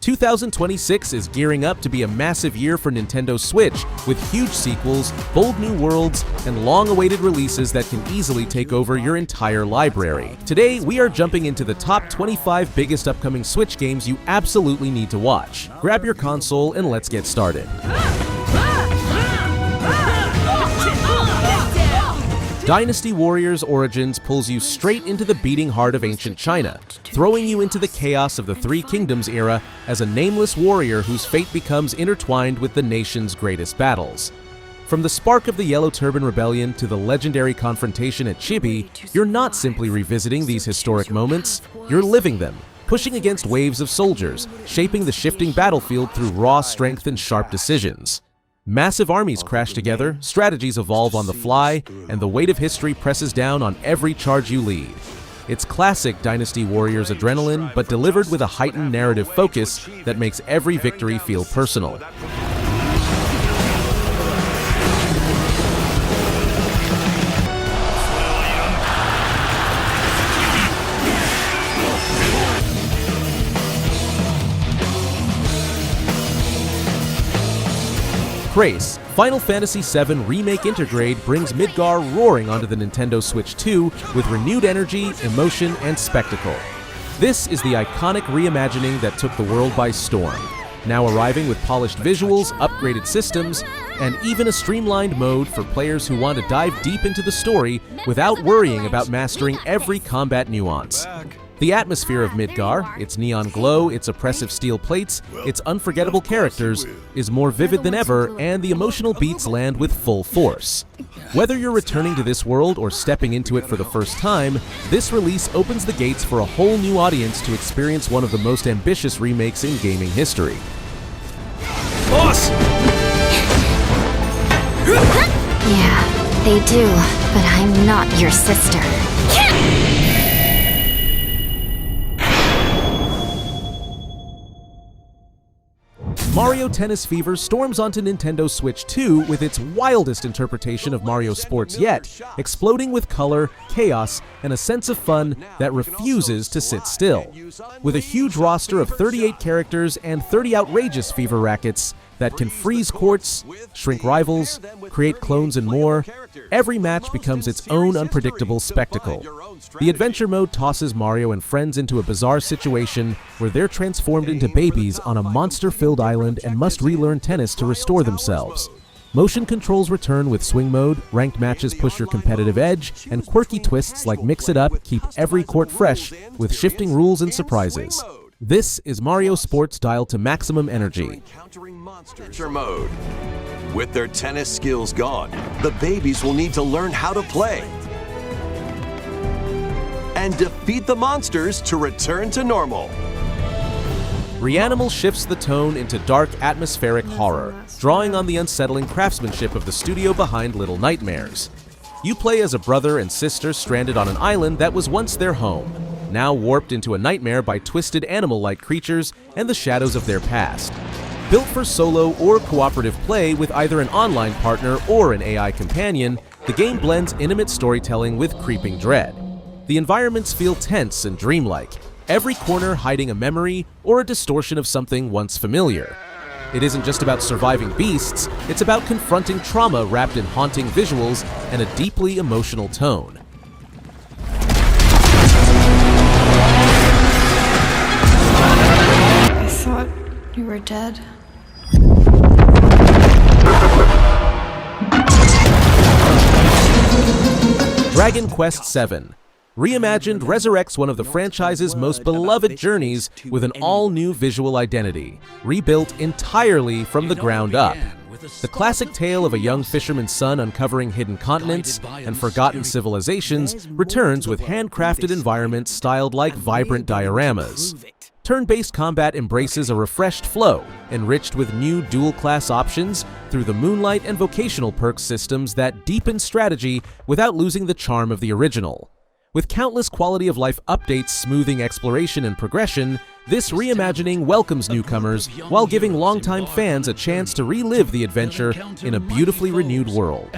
2026 is gearing up to be a massive year for Nintendo Switch, with huge sequels, bold new worlds, and long-awaited releases that can easily take over your entire library. Today, we are jumping into the top 25 biggest upcoming Switch games you absolutely need to watch. Grab your console and let's get started. Dynasty Warriors Origins pulls you straight into the beating heart of ancient China, throwing you into the chaos of the Three Kingdoms era as a nameless warrior whose fate becomes intertwined with the nation's greatest battles. From the spark of the Yellow Turban Rebellion to the legendary confrontation at Chibi, you're not simply revisiting these historic moments, you're living them, pushing against waves of soldiers, shaping the shifting battlefield through raw strength and sharp decisions. Massive armies crash together, strategies evolve on the fly, and the weight of history presses down on every charge you lead. It's classic Dynasty Warriors adrenaline, but delivered with a heightened narrative focus that makes every victory feel personal. Grace, Final Fantasy VII Remake Intergrade brings Midgar roaring onto the Nintendo Switch 2 with renewed energy, emotion, and spectacle. This is the iconic reimagining that took the world by storm, now arriving with polished visuals, upgraded systems, and even a streamlined mode for players who want to dive deep into the story without worrying about mastering every combat nuance. The atmosphere of Midgar, its neon glow, its oppressive steel plates, its unforgettable characters, is more vivid than ever, and the emotional beats land with full force. Whether you're returning to this world or stepping into it for the first time, this release opens the gates for a whole new audience to experience one of the most ambitious remakes in gaming history. Boss! Yeah, they do, but I'm not your sister. Mario Tennis Fever storms onto Nintendo Switch 2 with its wildest interpretation of Mario sports yet, exploding with color, chaos, and a sense of fun that refuses to sit still. With a huge roster of 38 characters and 30 outrageous Fever rackets that can freeze courts, shrink rivals, create clones, and more, every match becomes its own unpredictable spectacle. The adventure mode tosses Mario and friends into a bizarre situation where they're transformed into babies on a monster-filled island and must relearn tennis to restore themselves. Motion controls return with swing mode, ranked matches push your competitive edge, and quirky twists like Mix It Up keep every court fresh with shifting rules and surprises. This is Mario Sports dialed to maximum energy. Monster mode. With their tennis skills gone, the babies will need to learn how to play and defeat the monsters to return to normal. REANIMAL shifts the tone into dark, atmospheric horror, drawing on the unsettling craftsmanship of the studio behind Little Nightmares. You play as a brother and sister stranded on an island that was once their home, now warped into a nightmare by twisted animal-like creatures and the shadows of their past. Built for solo or cooperative play with either an online partner or an AI companion, the game blends intimate storytelling with creeping dread. The environments feel tense and dreamlike, every corner hiding a memory or a distortion of something once familiar. It isn't just about surviving beasts, it's about confronting trauma wrapped in haunting visuals and a deeply emotional tone. I thought you were dead. Dragon Quest VII. Reimagined resurrects one of the franchise's most beloved journeys with an all-new visual identity, rebuilt entirely from the ground up. The classic tale of a young fisherman's son uncovering hidden continents and forgotten civilizations returns with handcrafted environments styled like vibrant dioramas. Turn-based combat embraces a refreshed flow, enriched with new dual-class options through the Moonlight and Vocational perks systems that deepen strategy without losing the charm of the original. With countless quality-of-life updates smoothing exploration and progression, this reimagining welcomes newcomers while giving longtime fans a chance to relive the adventure in a beautifully renewed world.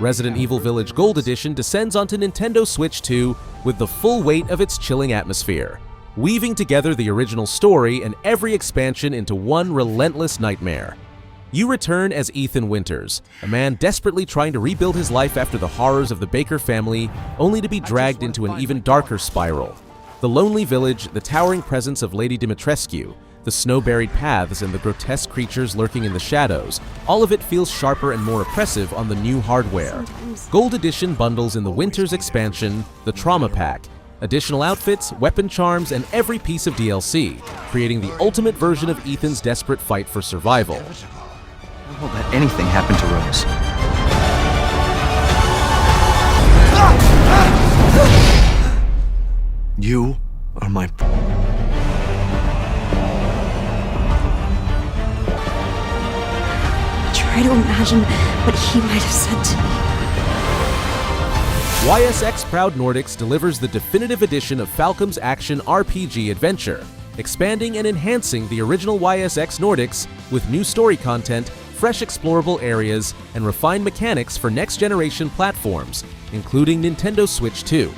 Resident Evil Village Gold Edition descends onto Nintendo Switch 2 with the full weight of its chilling atmosphere, weaving together the original story and every expansion into one relentless nightmare. You return as Ethan Winters, a man desperately trying to rebuild his life after the horrors of the Baker family, only to be dragged into an even darker spiral. The lonely village, the towering presence of Lady Dimitrescu, the snow-buried paths and the grotesque creatures lurking in the shadows, all of it feels sharper and more oppressive on the new hardware. Gold Edition bundles in the Winters expansion, the Trauma Pack, additional outfits, weapon charms, and every piece of DLC, creating the ultimate version of Ethan's desperate fight for survival. I won't let anything happen to Rose. You are my... Try to imagine what he might have said to me. X Proud Nordics delivers the definitive edition of Falcom's action RPG adventure, expanding and enhancing the original YSX Nordics with new story content, fresh explorable areas, and refined mechanics for next-generation platforms, including Nintendo Switch 2.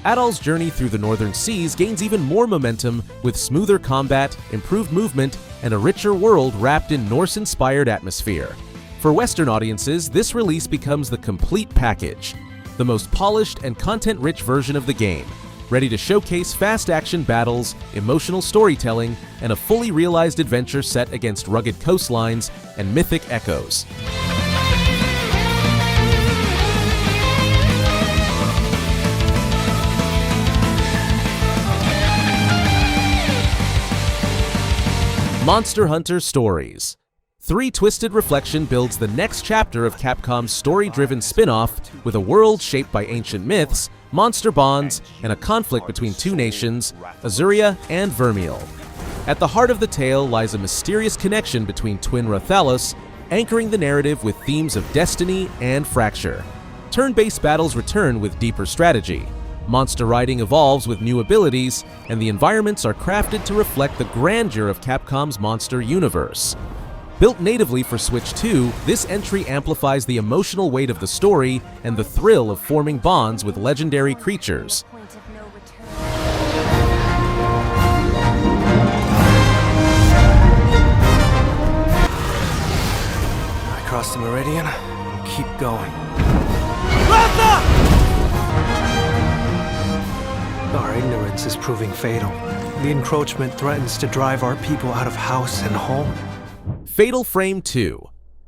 Adol's journey through the Northern Seas gains even more momentum with smoother combat, improved movement, and a richer world wrapped in Norse-inspired atmosphere. For Western audiences, this release becomes the complete package, the most polished and content-rich version of the game, ready to showcase fast-action battles, emotional storytelling, and a fully realized adventure set against rugged coastlines and mythic echoes. Monster Hunter Stories. 3 Twisted Reflection builds the next chapter of Capcom's story-driven spin-off with a world shaped by ancient myths, monster bonds, and a conflict between 2 nations, Azuria and Vermeil. At the heart of the tale lies a mysterious connection between twin Rathalos, anchoring the narrative with themes of destiny and fracture. Turn-based battles return with deeper strategy. Monster riding evolves with new abilities, and the environments are crafted to reflect the grandeur of Capcom's monster universe. Built natively for Switch 2, this entry amplifies the emotional weight of the story and the thrill of forming bonds with legendary creatures. I cross the meridian and keep going. Our ignorance is proving fatal. The encroachment threatens to drive our people out of house and home. Fatal Frame 2.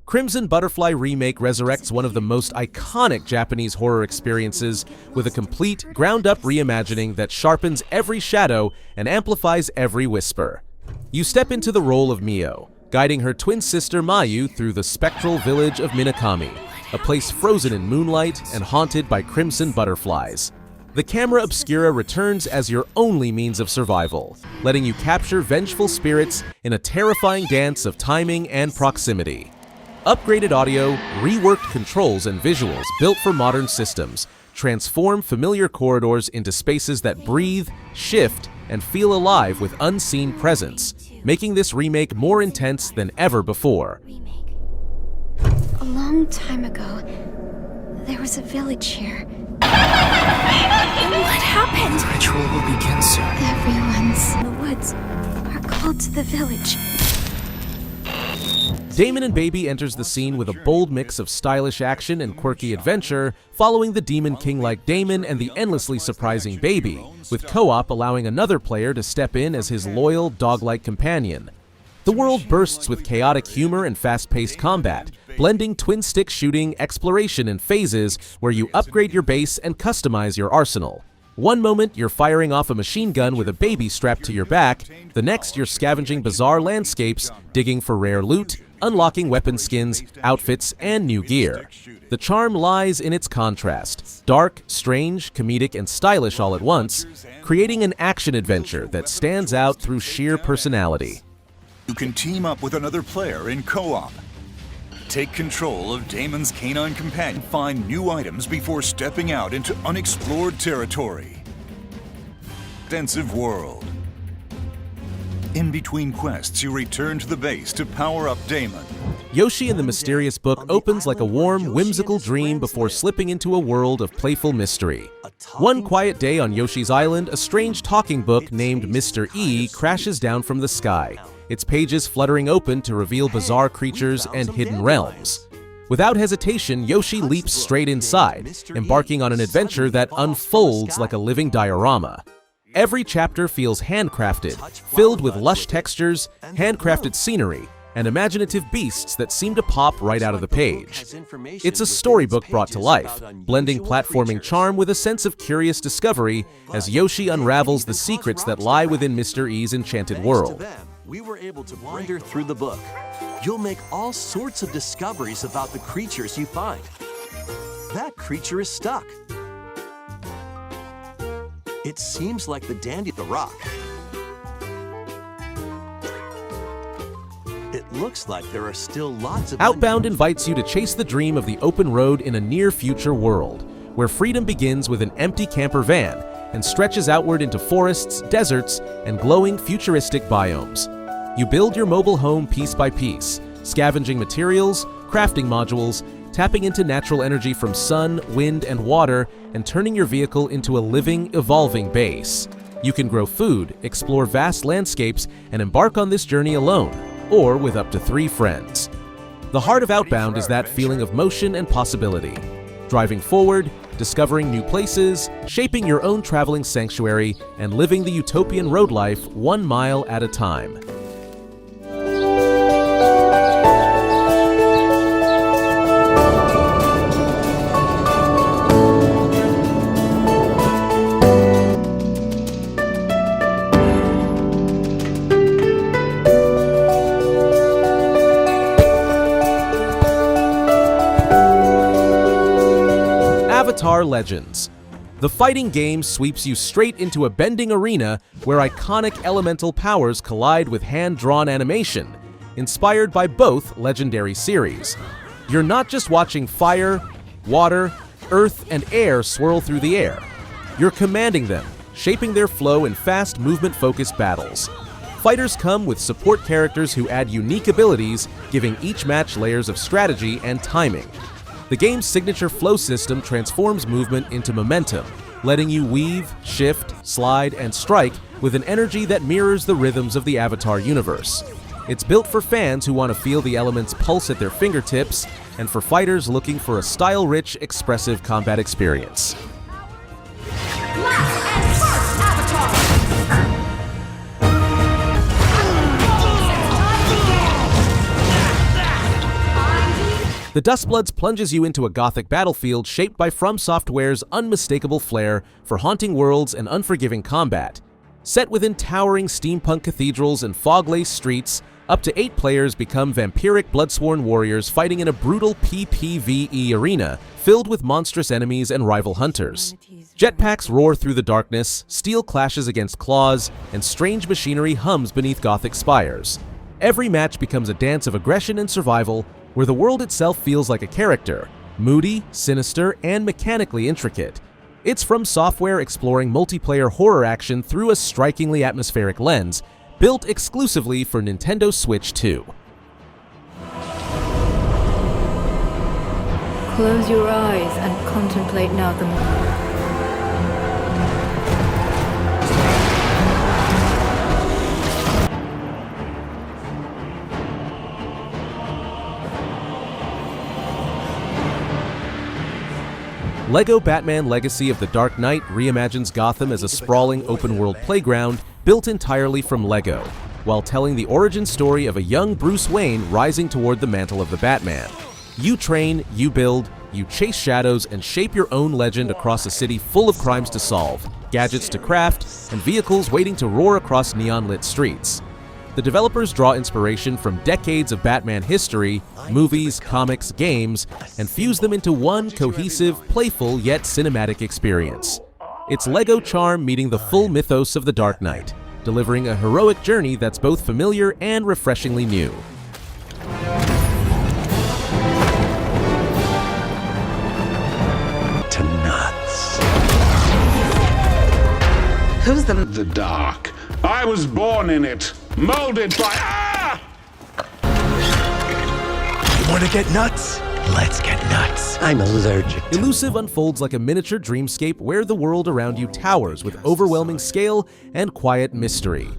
Crimson Butterfly Remake resurrects one of the most iconic Japanese horror experiences with a complete, ground-up reimagining that sharpens every shadow and amplifies every whisper. You step into the role of Mio, guiding her twin sister Mayu through the spectral village of Minakami, a place frozen in moonlight and haunted by crimson butterflies. The camera obscura returns as your only means of survival, letting you capture vengeful spirits in a terrifying dance of timing and proximity. Upgraded audio, reworked controls and visuals built for modern systems transform familiar corridors into spaces that breathe, shift, and feel alive with unseen presence, making this remake more intense than ever before. A long time ago, there was a village here. What happened? The ritual will begin soon. Everyone's in the woods are called to the village. DAMON and BABY enters the scene with a bold mix of stylish action and quirky adventure, following the Demon King-like Damon and the endlessly surprising Baby, with co-op allowing another player to step in as his loyal, dog-like companion. The world bursts with chaotic humor and fast-paced combat, blending twin-stick shooting, exploration, and phases where you upgrade your base and customize your arsenal. One moment, you're firing off a machine gun with a baby strapped to your back. The next, you're scavenging bizarre landscapes, digging for rare loot, unlocking weapon skins, outfits, and new gear. The charm lies in its contrast. Dark, strange, comedic, and stylish all at once, creating an action-adventure that stands out through sheer personality. You can team up with another player in co-op. Take control of Damon's canine companion. Find new items before stepping out into unexplored territory. Extensive world. In between quests, you return to the base to power up Damon. Yoshi in the mysterious book opens like a warm, whimsical dream before slipping into a world of playful mystery. One quiet day on Yoshi's island, a strange talking book named Mr. E crashes down from the sky, its pages fluttering open to reveal bizarre creatures and hidden realms. Without hesitation, Yoshi leaps straight inside, embarking on an adventure that unfolds like a living diorama. Every chapter feels handcrafted, filled with lush textures, handcrafted scenery, and imaginative beasts that seem to pop right out of the page. It's a storybook brought to life, blending platforming charm with a sense of curious discovery as Yoshi unravels the secrets that lie within Mr. E's enchanted world. We were able to wander through the book. You'll make all sorts of discoveries about the creatures you find. That creature is stuck. It seems like the dandy the rock. It looks like there are still lots of... Outbound invites you to chase the dream of the open road in a near-future world, where freedom begins with an empty camper van and stretches outward into forests, deserts, and glowing futuristic biomes. You build your mobile home piece by piece, scavenging materials, crafting modules, tapping into natural energy from sun, wind, and water, and turning your vehicle into a living, evolving base. You can grow food, explore vast landscapes, and embark on this journey alone, or with up to 3 friends. The heart of Outbound is that feeling of motion and possibility. Driving forward, discovering new places, shaping your own traveling sanctuary, and living the utopian road life 1 mile at a time. Legends. The fighting game sweeps you straight into a bending arena where iconic elemental powers collide with hand-drawn animation, inspired by both legendary series. You're not just watching fire, water, earth, and air swirl through the air. You're commanding them, shaping their flow in fast, movement-focused battles. Fighters come with support characters who add unique abilities, giving each match layers of strategy and timing. The game's signature flow system transforms movement into momentum, letting you weave, shift, slide, and strike with an energy that mirrors the rhythms of the Avatar universe. It's built for fans who want to feel the elements pulse at their fingertips, and for fighters looking for a style-rich, expressive combat experience. The Duskbloods plunges you into a gothic battlefield shaped by From Software's unmistakable flair for haunting worlds and unforgiving combat. Set within towering steampunk cathedrals and fog-laced streets, up to 8 players become vampiric bloodsworn warriors fighting in a brutal PPVE arena filled with monstrous enemies and rival hunters. Jetpacks roar through the darkness, steel clashes against claws, and strange machinery hums beneath gothic spires. Every match becomes a dance of aggression and survival, where the world itself feels like a character, moody, sinister, and mechanically intricate. It's From Software exploring multiplayer horror action through a strikingly atmospheric lens, built exclusively for Nintendo Switch 2. Close your eyes and contemplate Natham. LEGO Batman Legacy of the Dark Knight reimagines Gotham as a sprawling open-world playground built entirely from LEGO, while telling the origin story of a young Bruce Wayne rising toward the mantle of the Batman. You train, you build, you chase shadows, and shape your own legend across a city full of crimes to solve, gadgets to craft, and vehicles waiting to roar across neon-lit streets. The developers draw inspiration from decades of Batman history, movies, comics, games, and fuse them into one cohesive, playful, yet cinematic experience. It's LEGO charm meeting the full mythos of the Dark Knight, delivering a heroic journey that's both familiar and refreshingly new. To nuts. Who's the... The dark. I was born in it, molded by... Ah! You wanna get nuts? Let's get nuts. I'm allergic to... Elusive unfolds like a miniature dreamscape where the world around you towers with overwhelming scale and quiet mystery.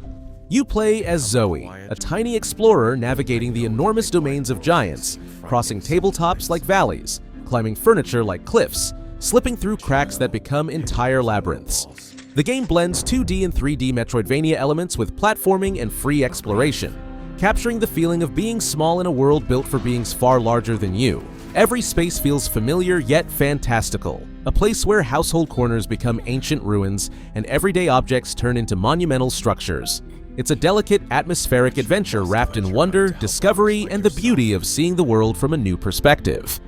You play as Zoe, a tiny explorer navigating the enormous domains of giants, crossing tabletops like valleys, climbing furniture like cliffs, slipping through cracks that become entire labyrinths. The game blends 2D and 3D Metroidvania elements with platforming and free exploration, capturing the feeling of being small in a world built for beings far larger than you. Every space feels familiar yet fantastical, a place where household corners become ancient ruins and everyday objects turn into monumental structures. It's a delicate, atmospheric adventure wrapped in wonder, discovery, and the beauty of seeing the world from a new perspective.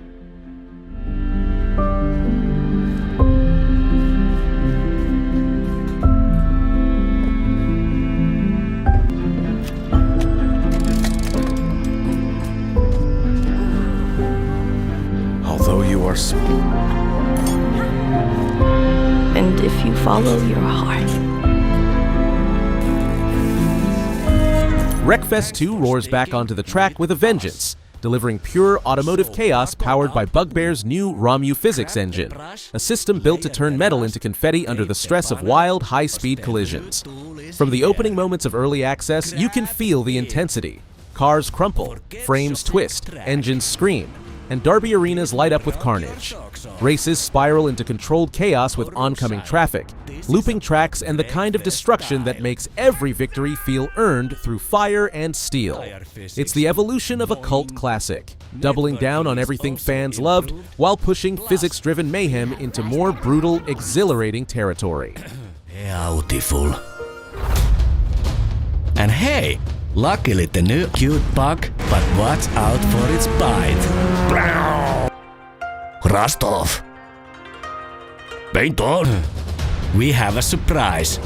Although you are small. And if you follow your heart. Wreckfest 2 roars back onto the track with a vengeance, delivering pure automotive chaos powered by Bugbear's new ROMU physics engine, a system built to turn metal into confetti under the stress of wild, high-speed collisions. From the opening moments of early access, you can feel the intensity. Cars crumple, frames twist, engines scream, and Derby arenas light up with carnage. Races spiral into controlled chaos with oncoming traffic, looping tracks, and the kind of destruction that makes every victory feel earned through fire and steel. It's the evolution of a cult classic, doubling down on everything fans loved while pushing physics-driven mayhem into more brutal, exhilarating territory. Beautiful. And hey, luckily the new cute bug, but watch out for its bite. Rust off. Paint on. We have a surprise.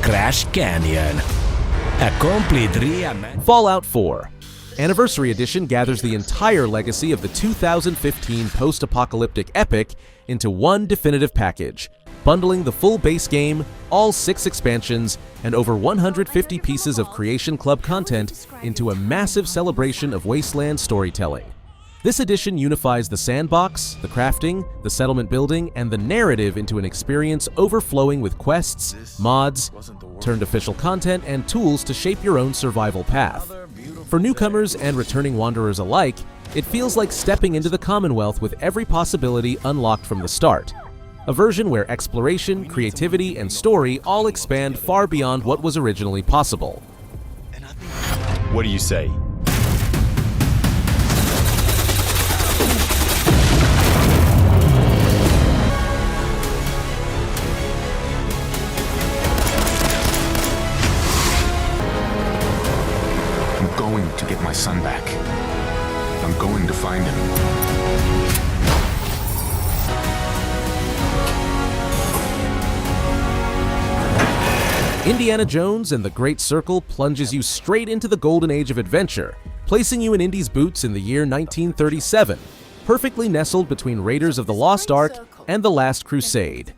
Crash Canyon. A complete reimagined. Fallout 4. Anniversary Edition gathers the entire legacy of the 2015 post-apocalyptic epic into one definitive package, bundling the full base game, all 6 expansions, and over 150 pieces of Creation Club content into a massive celebration of wasteland storytelling. This edition unifies the sandbox, the crafting, the settlement building, and the narrative into an experience overflowing with quests, mods, turned official content, and tools to shape your own survival path. For newcomers and returning wanderers alike, it feels like stepping into the Commonwealth with every possibility unlocked from the start. A version where exploration, creativity, and story all expand far beyond what was originally possible. What do you say? I'm going to get my son back. I'm going to find him. Indiana Jones and the Great Circle plunges you straight into the golden age of adventure, placing you in Indy's boots in the year 1937, perfectly nestled between Raiders of the Lost Ark and The Last Crusade.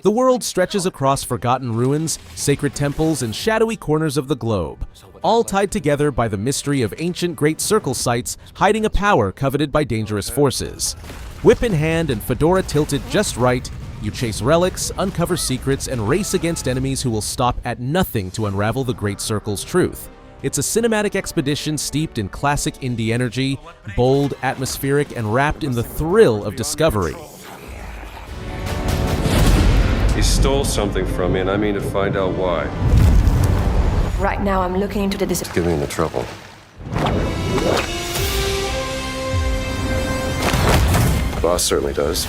The world stretches across forgotten ruins, sacred temples, and shadowy corners of the globe, all tied together by the mystery of ancient Great Circle sites hiding a power coveted by dangerous forces. Whip in hand and fedora tilted just right, you chase relics, uncover secrets, and race against enemies who will stop at nothing to unravel the Great Circle's truth. It's a cinematic expedition steeped in classic indie energy, bold, atmospheric, and wrapped in the thrill of discovery. He stole something from me, and I mean to find out why. Right now I'm looking into the Get me into trouble. Boss certainly does.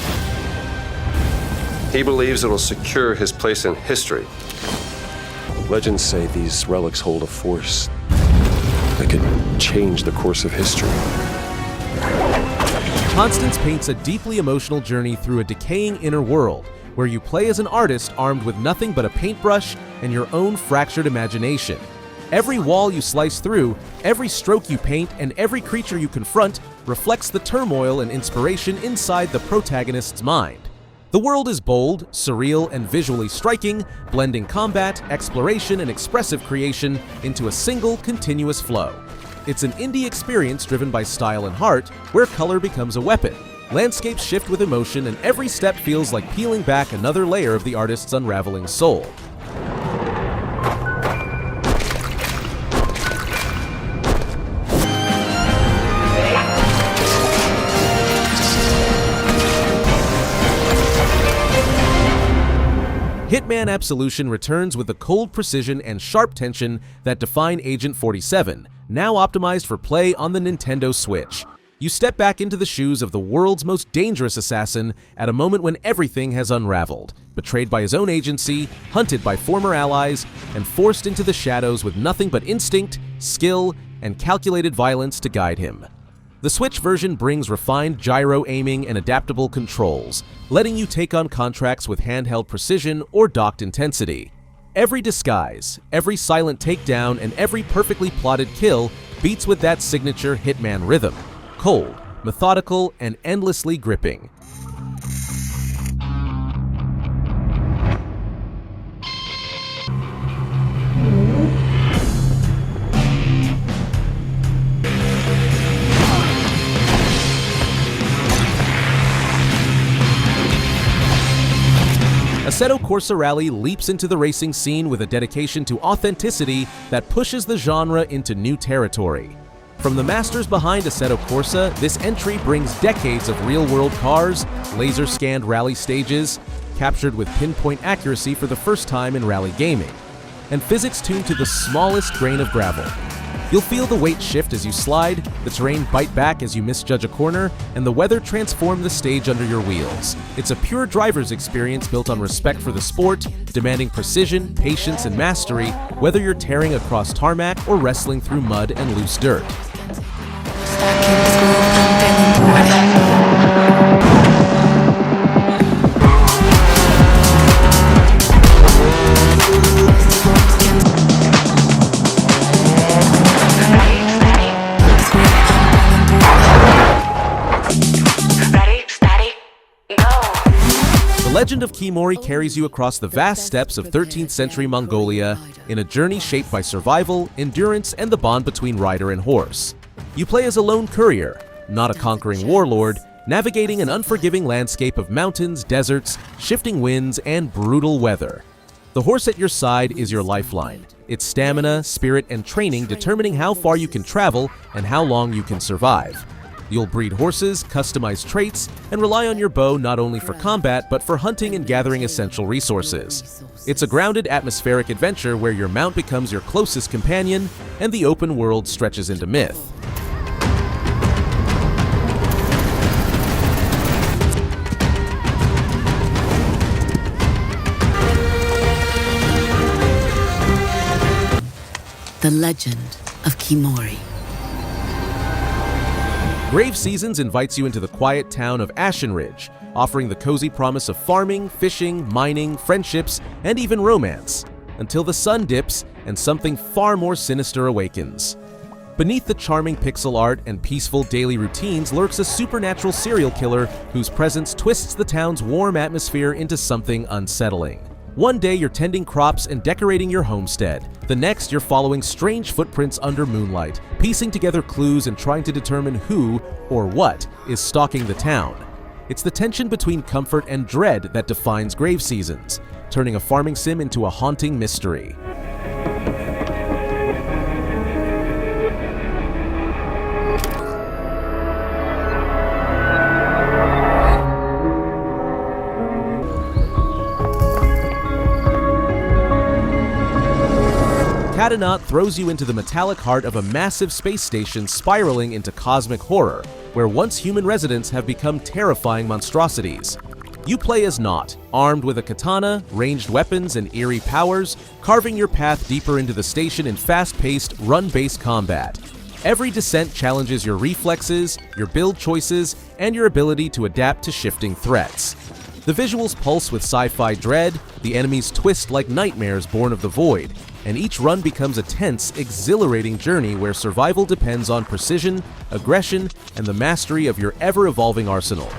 He believes it'll secure his place in history. Legends say these relics hold a force that could change the course of history. Constance paints a deeply emotional journey through a decaying inner world, where you play as an artist armed with nothing but a paintbrush and your own fractured imagination. Every wall you slice through, every stroke you paint, and every creature you confront reflects the turmoil and inspiration inside the protagonist's mind. The world is bold, surreal, and visually striking, blending combat, exploration, and expressive creation into a single, continuous flow. It's an indie experience driven by style and heart, where color becomes a weapon. Landscapes shift with emotion, and every step feels like peeling back another layer of the artist's unraveling soul. Hitman Absolution returns with the cold precision and sharp tension that define Agent 47, now optimized for play on the Nintendo Switch. You step back into the shoes of the world's most dangerous assassin at a moment when everything has unraveled, betrayed by his own agency, hunted by former allies, and forced into the shadows with nothing but instinct, skill, and calculated violence to guide him. The Switch version brings refined gyro aiming and adaptable controls, letting you take on contracts with handheld precision or docked intensity. Every disguise, every silent takedown, and every perfectly plotted kill beats with that signature Hitman rhythm. Cold, methodical, and endlessly gripping. Assetto Corsa Rally leaps into the racing scene with a dedication to authenticity that pushes the genre into new territory. From the masters behind Assetto Corsa, this entry brings decades of real-world cars, laser-scanned rally stages, captured with pinpoint accuracy for the first time in rally gaming, and physics tuned to the smallest grain of gravel. You'll feel the weight shift as you slide, the terrain bite back as you misjudge a corner, and the weather transform the stage under your wheels. It's a pure driver's experience built on respect for the sport, demanding precision, patience, and mastery, whether you're tearing across tarmac or wrestling through mud and loose dirt. The Legend of Khiimori carries you across the vast steppes of 13th century Mongolia in a journey shaped by survival, endurance, and the bond between rider and horse. You play as a lone courier, not a conquering warlord, navigating an unforgiving landscape of mountains, deserts, shifting winds, and brutal weather. The horse at your side is your lifeline, its stamina, spirit, and training determining how far you can travel and how long you can survive. You'll breed horses, customize traits, and rely on your bow not only for combat but for hunting and gathering essential resources. It's a grounded, atmospheric adventure where your mount becomes your closest companion and the open world stretches into myth. The Legend of Khiimori. Grave Seasons invites you into the quiet town of Ashenridge, offering the cozy promise of farming, fishing, mining, friendships, and even romance, until the sun dips and something far more sinister awakens. Beneath the charming pixel art and peaceful daily routines lurks a supernatural serial killer whose presence twists the town's warm atmosphere into something unsettling. One day you're tending crops and decorating your homestead. The next you're following strange footprints under moonlight, piecing together clues and trying to determine who, or what, is stalking the town. It's the tension between comfort and dread that defines Grave Seasons, turning a farming sim into a haunting mystery. Katanaut throws you into the metallic heart of a massive space station spiraling into cosmic horror, where once human residents have become terrifying monstrosities. You play as Naut, armed with a katana, ranged weapons, and eerie powers, carving your path deeper into the station in fast-paced, run-based combat. Every descent challenges your reflexes, your build choices, and your ability to adapt to shifting threats. The visuals pulse with sci-fi dread, the enemies twist like nightmares born of the void, and each run becomes a tense, exhilarating journey where survival depends on precision, aggression, and the mastery of your ever-evolving arsenal.